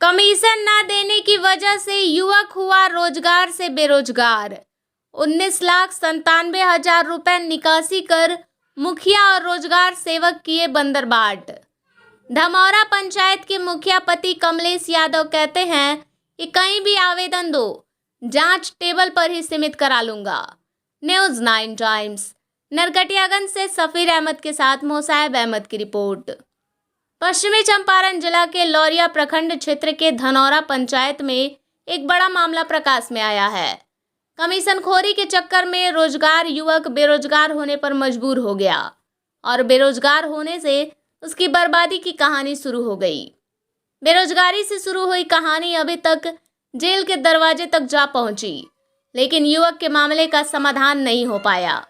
Commission न देने की वजह से युवक हुआ रोजगार से बेरोजगार। 19,97,000 रुपए निकासी कर मुखिया और रोजगार सेवक किए बंदरबाट। धमौरा पंचायत के मुखिया पति कमलेश यादव कहते हैं कि कहीं भी आवेदन दो, जांच टेबल पर ही सीमित करा लूंगा। न्यूज़ 9 टाइम्स नरकटियागंज से सफीर अहमद के साथ मोसाहिब अहमद की रिपोर्ट। पश्चिमी चंपारण जिला के लौरिया प्रखंड क्षेत्र के धनौरा पंचायत में एक बड़ा मामला प्रकाश में आया है। कमीशनखोरी के चक्कर में रोजगार युवक बेरोजगार होने पर मजबूर हो गया और बेरोजगार होने से उसकी बर्बादी की कहानी शुरू हो गई। बेरोजगारी से शुरू हुई कहानी अभी तक जेल के दरवाजे तक जा पहुंची, लेकिन युवक के मामले का समाधान नहीं हो पाया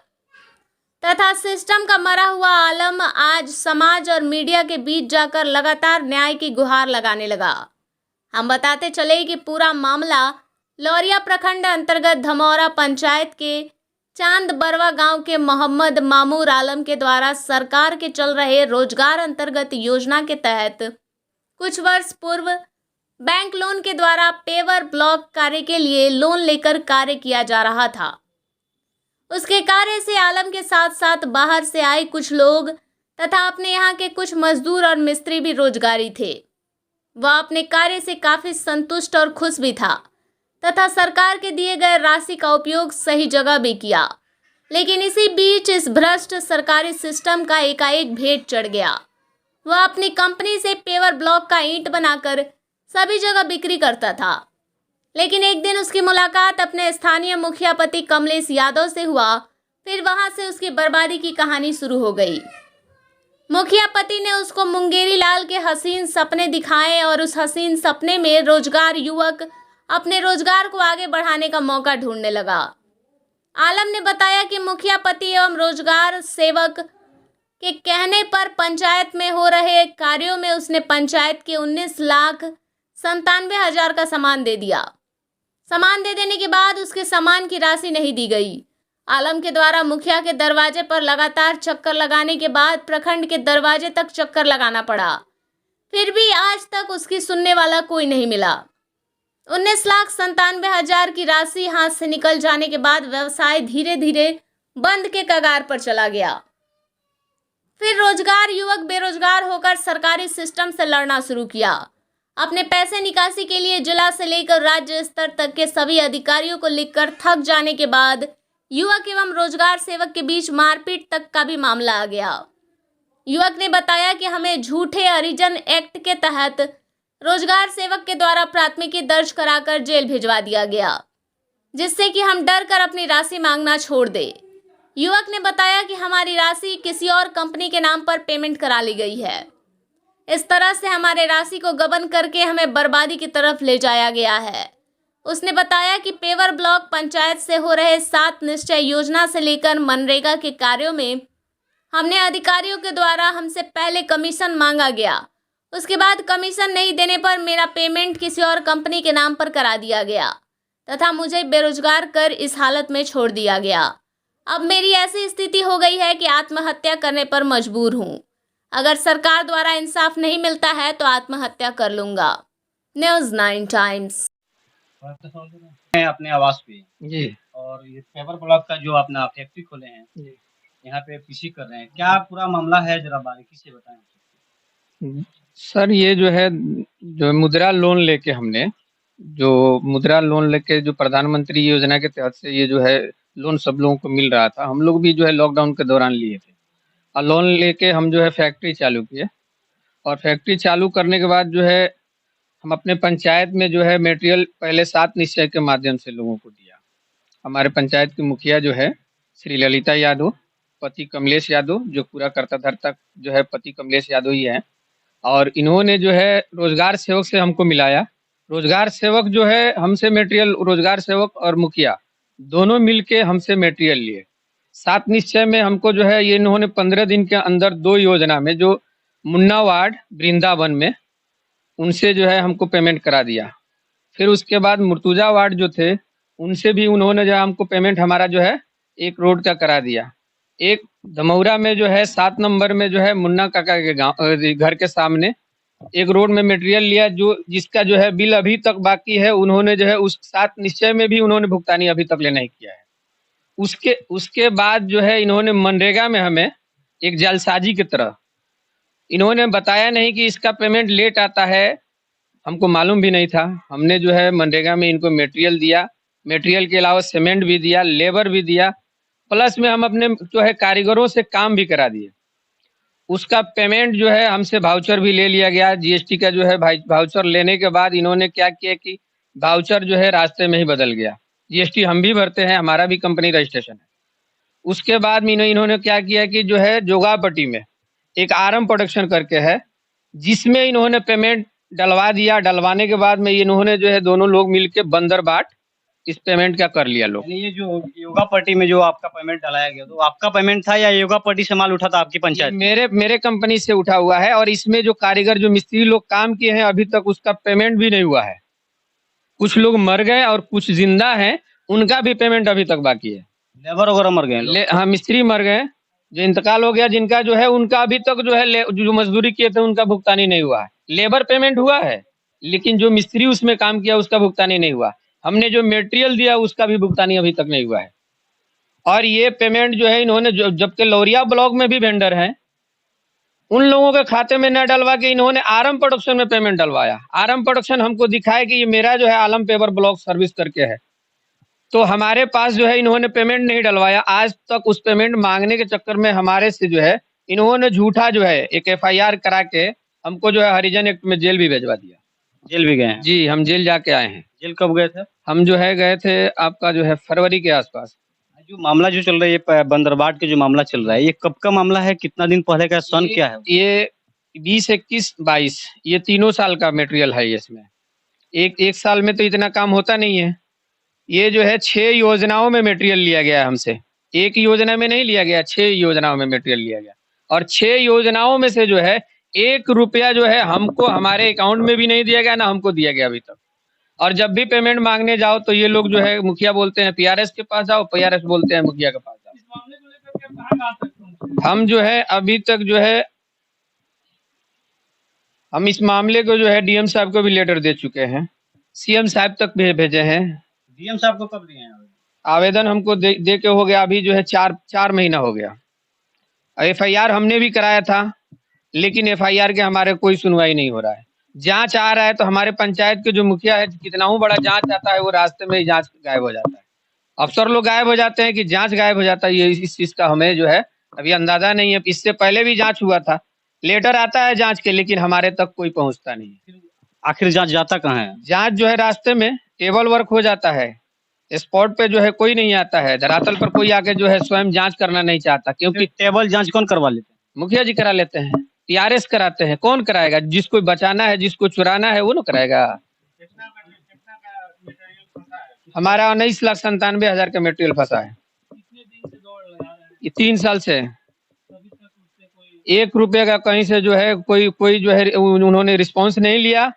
तथा सिस्टम का मरा हुआ आलम आज समाज और मीडिया के बीच जाकर लगातार न्याय की गुहार लगाने लगा। हम बताते चले कि पूरा मामला लौरिया प्रखंड अंतर्गत धमौरा पंचायत के चांद बरवा गांव के मोहम्मद मामूर आलम के द्वारा सरकार के चल रहे रोजगार अंतर्गत योजना के तहत कुछ वर्ष पूर्व बैंक लोन के द्वारा पेवर ब्लॉक कार्य के लिए लोन लेकर कार्य किया जा रहा था। उसके कार्य से आलम के साथ साथ बाहर से आए कुछ लोग तथा अपने यहाँ के कुछ मजदूर और मिस्त्री भी रोजगारी थे। वह अपने कार्य से काफी संतुष्ट और खुश भी था तथा सरकार के दिए गए राशि का उपयोग सही जगह भी किया। लेकिन इसी बीच इस भ्रष्ट सरकारी सिस्टम का एकाएक भेद चढ़ गया। वह अपनी कंपनी से पेवर ब्लॉक का ईंट बनाकर सभी जगह बिक्री करता था। लेकिन एक दिन उसकी मुलाकात अपने स्थानीय मुखिया पति कमलेश यादव से हुआ। फिर वहां से उसकी बर्बादी की कहानी शुरू हो गई। मुखिया पति ने उसको मुंगेरी लाल के हसीन सपने दिखाए और उस हसीन सपने में रोजगार युवक अपने रोजगार को आगे बढ़ाने का मौका ढूंढने लगा। आलम ने बताया कि मुखिया पति एवं रोजगार सेवक के कहने पर पंचायत में हो रहे कार्यों में उसने पंचायत के 19,97,000 का सामान दे दिया। सामान दे देने के बाद उसके सामान की राशि नहीं दी गई। आलम के द्वारा मुखिया के दरवाजे पर लगातार चक्कर लगाने के बाद प्रखंड के दरवाजे तक चक्कर लगाना पड़ा, फिर भी आज तक उसकी सुनने वाला कोई नहीं मिला। 19,97,000 की राशि हाथ से निकल जाने के बाद व्यवसाय धीरे धीरे बंद के कगार पर चला गया। फिर रोजगार युवक बेरोजगार होकर सरकारी सिस्टम से लड़ना शुरू किया। अपने पैसे निकासी के लिए जिला से लेकर राज्य स्तर तक के सभी अधिकारियों को लिखकर थक जाने के बाद युवक एवं रोजगार सेवक के बीच मारपीट तक का भी मामला आ गया। युवक ने बताया कि हमें झूठे हरिजन एक्ट के तहत रोजगार सेवक के द्वारा प्राथमिकी दर्ज कराकर जेल भिजवा दिया गया, जिससे कि हम डर कर अपनी राशि मांगना छोड़ दे। युवक ने बताया कि हमारी राशि किसी और कंपनी के नाम पर पेमेंट करा ली गई है। इस तरह से हमारे राशि को गबन करके हमें बर्बादी की तरफ ले जाया गया है। उसने बताया कि पेवर ब्लॉक पंचायत से हो रहे 7 निश्चय योजना से लेकर मनरेगा के कार्यों में हमने अधिकारियों के द्वारा हमसे पहले कमीशन मांगा गया। उसके बाद कमीशन नहीं देने पर मेरा पेमेंट किसी और कंपनी के नाम पर करा दिया गया तथा मुझे बेरोजगार कर इस हालत में छोड़ दिया गया। अब मेरी ऐसी स्थिति हो गई है कि आत्महत्या करने पर मजबूर हूँ। अगर सरकार द्वारा इंसाफ नहीं मिलता है तो आत्महत्या कर लूंगा। News 9 times. अपने आवास पे जी और ये पेपर ब्लॉक का जो अपना फैक्ट्री खोले हैं जी यहाँ पे पीसी कर रहे हैं, क्या पूरा मामला है, जरा बारीकी से बताएं। सर, ये जो है जो मुद्रा लोन लेके जो प्रधानमंत्री योजना के तहत से ये जो है लोन सब लोगों को मिल रहा था। हम लोग भी जो है लॉकडाउन के दौरान लिए थे और लोन लेके हम जो है फैक्ट्री चालू किए और फैक्ट्री चालू करने के बाद जो है हम अपने पंचायत में जो है मटेरियल पहले 7 निश्चय के माध्यम से लोगों को दिया। हमारे पंचायत की मुखिया जो है श्री ललिता यादव, पति कमलेश यादव, जो पूरा करता धरता जो है पति कमलेश यादव ही है, और इन्होंने जो है रोजगार सेवक से हमको मिलाया। रोजगार सेवक जो है हमसे मटेरियल, रोजगार सेवक और मुखिया दोनों मिलके हमसे मटेरियल लिए। 7 निश्चय में हमको जो है ये इन्होंने 15 दिन के अंदर 2 योजना में जो मुन्ना वार्ड वृंदावन में उनसे जो है हमको पेमेंट करा दिया। फिर उसके बाद मुर्तुजा वार्ड जो थे उनसे भी उन्होंने जो हमको पेमेंट हमारा जो है एक रोड का करा दिया। एक धमौरा में जो है 7 नंबर में जो है मुन्ना काका के गाँव घर के सामने एक रोड में मटेरियल लिया जो जिसका जो है बिल अभी तक बाकी है, उन्होंने जो है उस 7 निश्चय में भी उन्होंने भुगतानी अभी तक ले नहीं किया है। उसके उसके बाद जो है इन्होंने मनरेगा में हमें एक जालसाजी की तरह इन्होंने बताया नहीं कि इसका पेमेंट लेट आता है, हमको मालूम भी नहीं था। हमने जो है मनरेगा में इनको मटेरियल दिया, मटेरियल के अलावा सीमेंट भी दिया, लेबर भी दिया, प्लस में हम अपने जो है कारीगरों से काम भी करा दिए। उसका पेमेंट जो है हमसे वाउचर भी ले लिया गया। जीएसटी का जो है वाउचर लेने के बाद इन्होंने क्या किया कि वाउचर जो है रास्ते में ही बदल गया। जीएसटी हम भी भरते हैं, हमारा भी कंपनी रजिस्ट्रेशन है। उसके बाद में इन्होंने क्या किया कि जो है जोगापट्टी में एक आरम प्रोडक्शन करके है, जिसमें इन्होंने पेमेंट डलवा दिया। डलवाने के बाद में इन्होंने जो है दोनों लोग मिलके बंदर बाट इस पेमेंट का कर लिया लोग। यानी ये जो योगा पट्टी में जो आपका पेमेंट डलाया गया, तो आपका पेमेंट था या योगा पट्टी से माल उठा था आपकी पंचायत? मेरे कंपनी से उठा हुआ है, और इसमें जो कारीगर जो मिस्त्री लोग काम किए हैं अभी तक उसका पेमेंट भी नहीं हुआ है। कुछ लोग मर गए और कुछ जिंदा हैं, उनका भी पेमेंट अभी तक बाकी है। लेबर वगैरह मर गए लोग? हाँ, मिस्त्री मर गए, जो इंतकाल हो गया जिनका जो है उनका अभी तक जो है जो मजदूरी किए थे उनका भुगतानी नहीं हुआ है। लेबर पेमेंट हुआ है, लेकिन जो मिस्त्री उसमें काम किया उसका भुगतानी नहीं हुआ। हमने जो मटेरियल दिया उसका भी भुगतानी अभी तक नहीं हुआ है। और ये पेमेंट जो है इन्होंने जबकि लौरिया ब्लॉक में भी वेंडर हैं, उन लोगों के खाते में न डलवा के इन्होंने आरम प्रोडक्शन में पेमेंट डलवाया। आरम प्रोडक्शन हमको दिखाया कि ये मेरा जो है आलम पेपर ब्लॉक सर्विस करके है, तो हमारे पास जो है इन्होंने पेमेंट नहीं डलवाया। आज तक उस पेमेंट मांगने के चक्कर में हमारे से जो है इन्होंने झूठा जो है एक FIR करा के हमको जो है हरिजन एक्ट में जेल भी भेजवा दिया। जेल भी गए हैं? जी, हम जेल जाके आए हैं। जेल कब गए थे? हम जो है गए थे आपका जो है फरवरी के आसपास। जो मामला जो चल रहा है, ये बंदरबाट के जो मामला चल रहा है, ये कब का मामला है, कितना दिन पहले का, सन क्या है? ये 20, 21, 22 ये तीनों साल का मटेरियल है। इसमें एक साल में तो इतना काम होता नहीं है। ये जो है 6 योजनाओं में मटेरियल लिया गया है हमसे, एक योजना में नहीं लिया गया, 6 योजनाओं में मटेरियल लिया गया। और 6 योजनाओं में से जो है 1 रुपया जो है हमको हमारे अकाउंट में भी नहीं दिया गया, ना हमको दिया गया अभी तक। और जब भी पेमेंट मांगने जाओ तो ये लोग जो है मुखिया बोलते हैं PRS के पास जाओ, PRS बोलते हैं मुखिया के पास जाओ। हम जो है अभी तक जो है हम इस मामले को जो है DM साहब को भी लेटर दे चुके हैं, CM साहब तक भी भेजे हैं। DM साहब को कब दिए हैं आवेदन? हमको दे के हो गया अभी जो है 4 महीना हो गया। FIR हमने भी कराया था, लेकिन FIR के हमारे कोई सुनवाई नहीं हो रहा है। जांच आ रहा है तो हमारे पंचायत के जो मुखिया है, कितना ही बड़ा जांच आता है वो रास्ते में ही जांच गायब हो जाता है। अफसर लोग गायब हो जाते हैं कि जांच गायब हो जाता है, ये इस चीज का हमें जो है अभी अंदाजा नहीं है। इससे पहले भी जांच हुआ था, लेटर आता है जांच के, लेकिन हमारे तक कोई पहुंचता नहीं है। आखिर जांच जाता कहाँ है? जांच जो है रास्ते में टेबल वर्क हो जाता है, स्पॉट पे जो है कोई नहीं आता है, धरातल पर कोई आके जो है स्वयं जांच करना नहीं चाहता, क्योंकि टेबल जांच कौन करवा लेते हैं? मुखिया जी करा लेते हैं, PRS कराते हैं। कौन कराएगा? जिसको बचाना है, जिसको चुराना है वो ना कराएगा। हमारा 19,97,000 का मटेरियल फंसा है। ये 3 साल से 1 रुपये का कहीं से जो है कोई जो है उन्होंने रिस्पॉन्स नहीं लिया,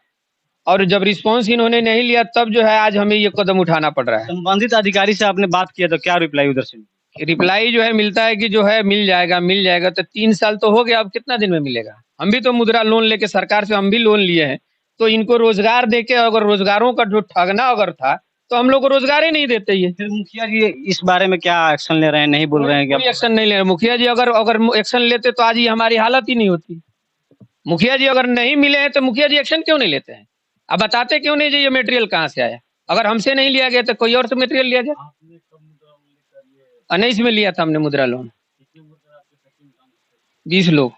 और जब रिस्पॉन्स इन्होंने नहीं लिया तब जो है आज हमें ये कदम उठाना पड़ रहा है। संबंधित अधिकारी से आपने बात किया तो क्या रिप्लाई उधर से? रिप्लाई जो है मिलता है कि जो है मिल जाएगा। तो 3 साल तो हो गया, अब कितना दिन में मिलेगा? हम भी तो मुद्रा लोन लेके सरकार से हम भी लोन लिए हैं, तो इनको रोजगार देके अगर रोजगारों का जो ठगना अगर था तो हम लोग को रोजगार ही नहीं देते। ये फिर मुखिया जी इस बारे में क्या एक्शन ले रहे हैं? नहीं बोल रहे हैं? कोई एक्शन नहीं ले रहे। मुखिया जी अगर एक्शन लेते तो आज ये हमारी हालत ही नहीं होती। मुखिया जी अगर नहीं मिले हैं तो मुखिया जी एक्शन क्यों नहीं लेते हैं? अब बताते क्यों नहीं जी ये मटेरियल कहाँ से आया? अगर हमसे नहीं लिया गया तो कोई और से मटेरियल लिया गया। 19 में लिया था हमने मुद्रा लोन, 20 लोग,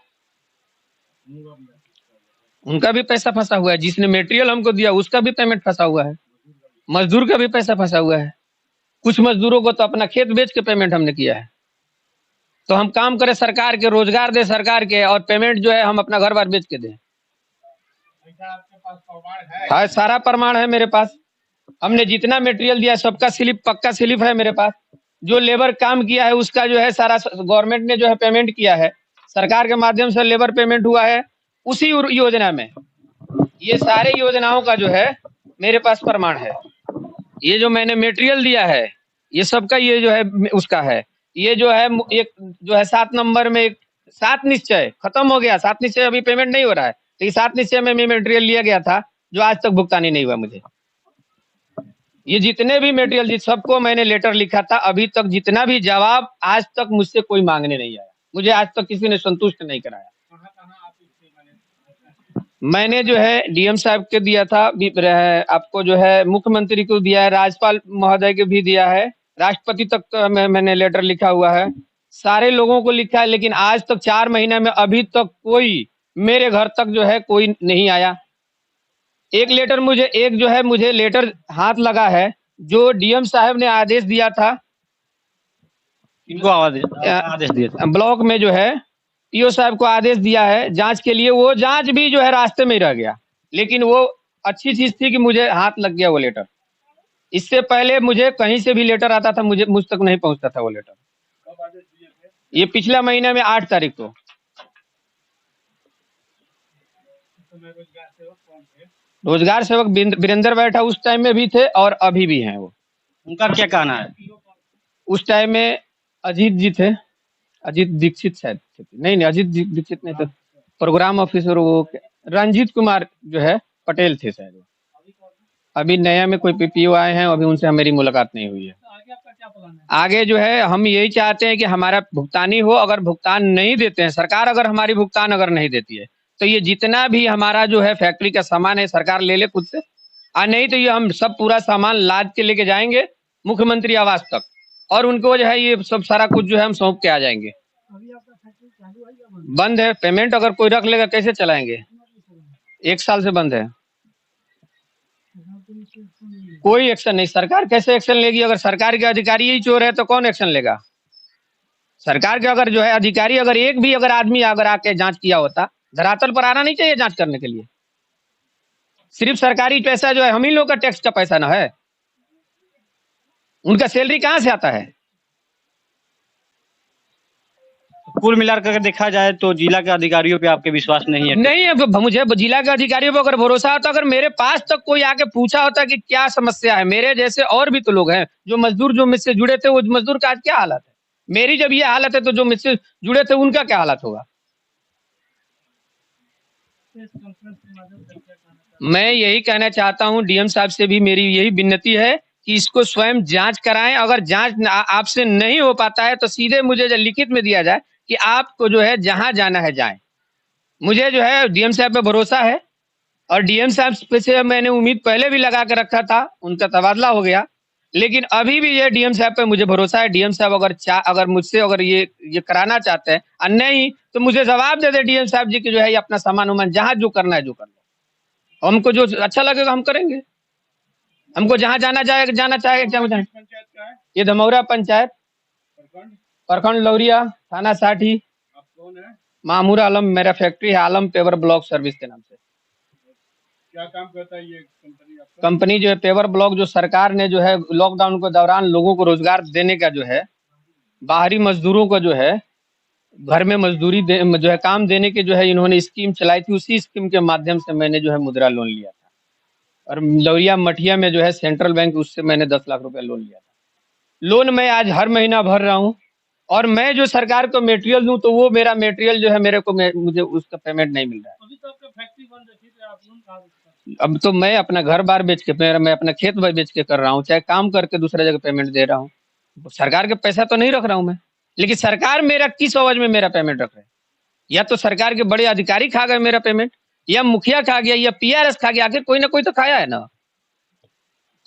उनका भी पैसा फंसा हुआ है। जिसने मटेरियल हमको दिया उसका भी पेमेंट फंसा हुआ है, मजदूर का भी पैसा फंसा हुआ है। कुछ मजदूरों को तो अपना खेत बेच के पेमेंट हमने किया है। तो हम काम करें सरकार के, रोजगार दे सरकार के, और पेमेंट जो है हम अपना घर बार बेच के दें। हाँ, सारा प्रमाण है मेरे पास। हमने जितना मटेरियल दिया सबका स्लिप, पक्का स्लिप है मेरे पास। जो लेबर काम किया है उसका जो है सारा गवर्नमेंट ने जो है पेमेंट किया है, सरकार के माध्यम से लेबर पेमेंट हुआ है उसी योजना में। ये सारे योजनाओं का जो है मेरे पास प्रमाण है। ये जो मैंने मटेरियल दिया है ये सबका ये जो है उसका है। ये जो है एक जो है 7 नंबर में एक 7 निश्चय खत्म हो गया। 7 निश्चय अभी पेमेंट नहीं हो रहा है, तो 7 निश्चय में मटेरियल लिया गया था जो आज तक भुगतानी नहीं हुआ मुझे। ये जितने भी मटेरियल जिस सबको मैंने लेटर लिखा था, अभी तक जितना भी जवाब आज तक मुझसे कोई मांगने नहीं आया। मुझे आज तक किसी ने संतुष्ट नहीं कराया। मैंने जो है डीएम साहब के दिया था, आपको जो है मुख्यमंत्री को दिया है, राज्यपाल महोदय को भी दिया है, राष्ट्रपति तक तो मैंने लेटर लिखा हुआ है, सारे लोगों को लिखा है, लेकिन आज तक 4 महीने में अभी तक कोई मेरे घर तक जो है कोई नहीं आया। एक लेटर मुझे लेटर हाथ लगा है जो डीएम साहब ने आदेश दिया था। किनको आदेश दिया था? ब्लॉक में जो है पीओ साहब को आदेश दिया है जांच के लिए, वो जांच भी जो है रास्ते में ही रह गया। लेकिन वो अच्छी चीज थी कि मुझे हाथ लग गया वो लेटर। इससे पहले मुझे कहीं से भी लेटर आता था, मुझ तक नहीं पहुंचता था वो लेटर। ये पिछला महीने में 8 तारीख को। रोजगार सेवक वीरेंद्र बैठा उस टाइम में भी थे और अभी भी हैं। वो उनका क्या कहना है? उस टाइम में अजीत जी थे, अजीत दीक्षित शायद थे। नहीं अजीत दीक्षित नहीं थे, प्रोग्राम ऑफिसर वो रंजीत कुमार जो है पटेल थे शायद। अभी नया में कोई पीपीओ आए हैं, अभी उनसे मेरी मुलाकात नहीं हुई है। आगे जो है हम यही चाहते हैं कि हमारा भुगतानी हो। अगर भुगतान नहीं देते हैं, सरकार अगर हमारी भुगतान अगर नहीं देती है, तो ये जितना भी हमारा जो है फैक्ट्री का सामान है सरकार ले ले खुद से, और नहीं तो ये हम सब पूरा सामान लाद के लेके जाएंगे मुख्यमंत्री आवास तक, और उनको जो है ये सब सारा कुछ जो है हम सौंप के आ जाएंगे। बंद है, पेमेंट अगर कोई रख लेगा कैसे चलाएंगे? 1 साल से बंद है, कोई एक्शन नहीं। सरकार कैसे एक्शन लेगी? अगर सरकार के अधिकारी ही चोर है तो कौन एक्शन लेगा? सरकार के अगर जो है अधिकारी अगर एक भी अगर आदमी अगर आके जांच किया होता, धरातल पर आना नहीं चाहिए जांच करने के लिए। सिर्फ सरकारी पैसा जो है हम ही लोग का टैक्स का पैसा ना है, उनका सैलरी कहाँ से आता है? कुल मिलाकर अगर देखा जाए तो जिला के अधिकारियों पे आपके विश्वास नहीं है? नहीं है, मुझे जिला के अधिकारियों पर अगर भरोसा होता, अगर मेरे पास तक कोई आके पूछा होता कि क्या समस्या है, मेरे जैसे और भी तो लोग हैं जो मजदूर जो मुझसे जुड़े थे, वो मजदूर का आज क्या हालत है? मेरी जब ये हालत है तो जो मुझसे जुड़े थे उनका क्या हालत होगा? मैं यही कहना चाहता हूं, डीएम साहब से भी मेरी यही विनती है कि इसको स्वयं जांच कराएं। अगर जांच आपसे नहीं हो पाता है तो सीधे मुझे लिखित में दिया जाए कि आपको जो है जहां जाना है जाएं। मुझे जो है डीएम साहब पे भरोसा है, और डीएम साहब से मैंने उम्मीद पहले भी लगा के रखा था, उनका तबादला हो गया, लेकिन अभी भी ये डीएम साहब पे मुझे भरोसा है। डीएम साहब अगर मुझसे अगर ये कराना चाहते हैं, और नहीं तो मुझे जवाब दे दे डीएम साहब जी की जो है अपना सामान उमान जहां जो करना है जो कर लो, हमको जो अच्छा लगेगा हम करेंगे। हमको जहां जाना चाहे ये धमौरा पंचायत, प्रखंड लौरिया, थाना साठी। मामूर आलम मेरा फैक्ट्री है, आलम पेवर ब्लॉक सर्विस के नाम से। क्या काम करता है ये कंपनी आपका? कंपनी जो है पेवर ब्लॉक, जो सरकार ने जो है लॉकडाउन के दौरान लोगों को रोजगार देने का जो है, बाहरी मजदूरों को जो है घर में मजदूरी जो है काम देने के जो है इन्होंने स्कीम चलाई थी। उसी स्कीम के माध्यम से मैंने जो है मुद्रा लोन लिया था, और लौरिया मठिया में जो है सेंट्रल बैंक, उससे मैंने 10 लाख रुपया लोन लिया था। लोन मैं आज हर महीना भर रहा हूँ, और मैं जो सरकार को मटेरियल दूं तो वो मेरा मटेरियल जो है मुझे उसका पेमेंट नहीं मिल रहा है। अभी तो आपका फैक्ट्री बंद है, फिर आप लोन कहाँ से? अब तो मैं अपना घर बार बेच के, मैं अपना खेत बेच के कर रहा हूँ, चाहे काम करके दूसरा जगह पेमेंट दे रहा हूँ। सरकार के पैसा तो नहीं रख रहा हूँ मैं, लेकिन सरकार मेरा किस अवज में मेरा पेमेंट रख रहे हैं? या तो सरकार के बड़े अधिकारी खा गए मेरा पेमेंट, या मुखिया खा गया, या पीआरएस खा गया। आखिर कोई ना कोई तो खाया है ना।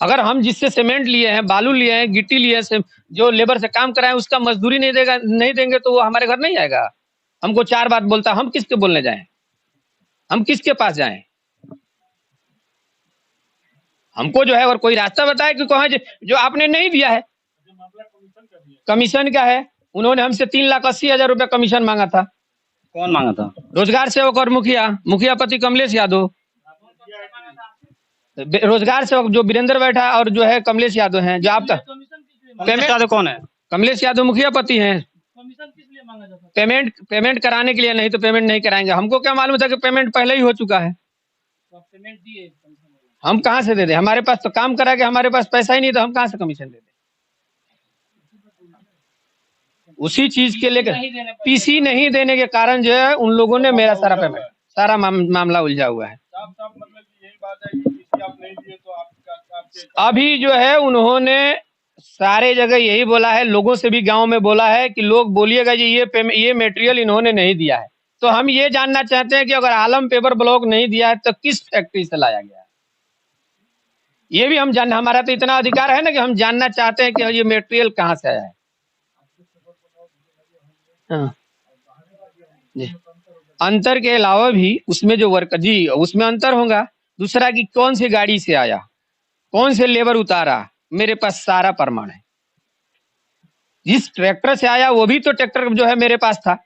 अगर हम जिससे सीमेंट लिए हैं, बालू लिए हैं, गिट्टी लिए हैं, जो लेबर से काम कराए, उसका मजदूरी नहीं देंगे तो वो हमारे घर नहीं आएगा। हमको 4 बात बोलता, हम किसके बोलने जाएं? हम किसके पास जाएं? हमको जो है और कोई रास्ता बताए कि कहाँ जो आपने नहीं दिया है। कमीशन का है, उन्होंने हमसे 3,80,000 रुपया कमीशन मांगा था। कौन मांगा था? रोजगार सेवक और मुखिया पति कमलेश यादव। रोजगार सेवक जो वीरेंद्र बैठा और जो है कमलेश यादव हैं, जो आप तक कमलेश यादव कौन है? कमलेश यादव मुखिया पति हैं। कमीशन किस लिए मांगा जाता है? पेमेंट कराने के लिए, नहीं तो पेमेंट नहीं कराएंगे। हमको क्या मालूम था कि पेमेंट पहले ही हो चुका है। तो आप पेमेंट दिए? हम कहाँ से दे दें? हमारे पास तो काम करा के हमारे पास पैसा ही नहीं, तो हम कहाँ से कमीशन दे दें? उसी चीज के लेकर पीसी नहीं देने के कारण जो है उन लोगों ने मेरा सारा सारा मामला उलझा हुआ है। साफ साफ मतलब कि यही बात है कि किसी आप नहीं दिए तो आपके अभी जो है उन्होंने सारे जगह यही बोला है, लोगों से भी गांव में बोला है कि लोग बोलिएगा जी ये मटेरियल इन्होंने नहीं दिया है। तो हम ये जानना चाहते हैं कि अगर आलम पेपर ब्लॉक नहीं दिया है तो किस फैक्ट्री से लाया गया है, ये भी हम जानना, हमारा तो इतना अधिकार है ना कि हम जानना चाहते हैं कि ये मटेरियल कहाँ से आया है। हाँ जी, अंतर के अलावा भी उसमें जो वर्क जी उसमें अंतर होगा। दूसरा कि कौन सी गाड़ी से आया, कौन से लेबर उतारा, मेरे पास सारा प्रमाण है। जिस ट्रैक्टर से आया वो भी तो ट्रैक्टर जो है मेरे पास था।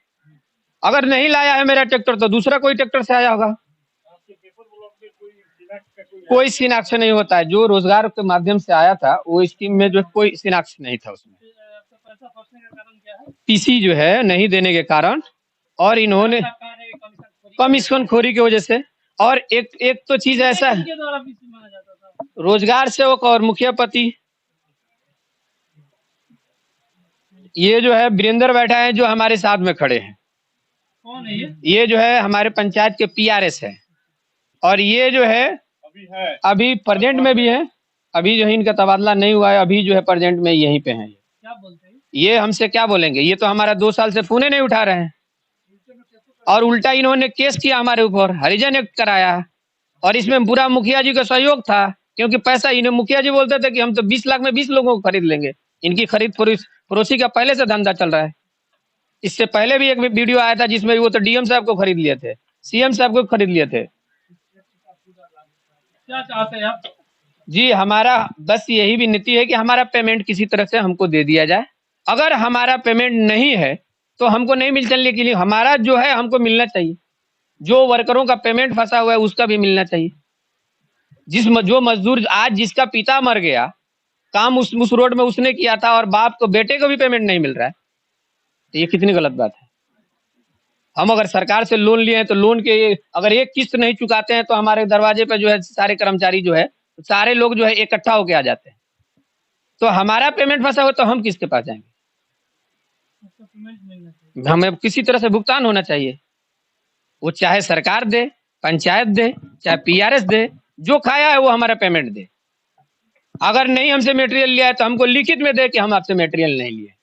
अगर नहीं लाया है मेरा ट्रैक्टर तो दूसरा कोई ट्रैक्टर से आया होगा। कोई शिनाख्त नहीं होता है। जो रोजगार के माध्यम से आया था वो स्कीम में जो कोई शिनाख्त नहीं था उसमें। पीसी जो है नहीं देने के कारण और इन्होंने कमीशन खोरी की वजह से। और एक तो चीज ऐसा है, रोजगार सेवक और मुखिया पति, ये जो है वीरेंद्र बैठा है जो हमारे साथ में खड़े हैं। कौन है ये जो है हमारे पंचायत के पीआरएस है। और ये जो है अभी प्रेजेंट में भी है। अभी जो है इनका तबादला नहीं हुआ है, अभी जो है प्रेजेंट में यहीं पे है। क्या बोलते हैं ये, हमसे क्या बोलेंगे? ये तो हमारा 2 साल से फोन नहीं उठा रहे हैं और उल्टा इन्होंने केस किया हमारे ऊपर, हरिजन एक्ट कराया। और इसमें पूरा मुखिया जी का सहयोग था, क्योंकि पैसा इन्हें मुखिया जी बोलते थे कि हम तो 20 लाख में 20 लोगों को खरीद लेंगे। इनकी खरीद फरोशी का पहले से धंधा चल रहा है। इससे पहले भी एक वीडियो आया था जिसमें वो तो डीएम साहब को खरीद लिए थे, सीएम साहब को खरीद लिए थे। क्या चाहते हैं आप? जी हमारा बस यही विनती है कि हमारा पेमेंट किसी तरह से हमको दे दिया जाए। अगर हमारा पेमेंट नहीं है तो हमको नहीं मिल चलने के लिए, हमारा जो है हमको मिलना चाहिए। जो वर्करों का पेमेंट फंसा हुआ है उसका भी मिलना चाहिए। जो मजदूर आज जिसका पिता मर गया, काम उस रोड में उसने किया था और बाप को बेटे को भी पेमेंट नहीं मिल रहा है, तो ये कितनी गलत बात है। हम अगर सरकार से लोन लिए हैं तो लोन के अगर एक किस्त नहीं चुकाते हैं तो हमारे दरवाजे पे जो है सारे कर्मचारी जो है सारे लोग जो है इकट्ठा होके आ जाते हैं। तो हमारा पेमेंट फंसा हो तो हम किसके पास जाएंगे? हमें किसी तरह से भुगतान होना चाहिए। वो चाहे सरकार दे, पंचायत दे, चाहे पीआरएस दे, जो खाया है वो हमारा पेमेंट दे। अगर नहीं हमसे मटेरियल लिया है तो हमको लिखित में दे कि हम आपसे मटेरियल नहीं लिए।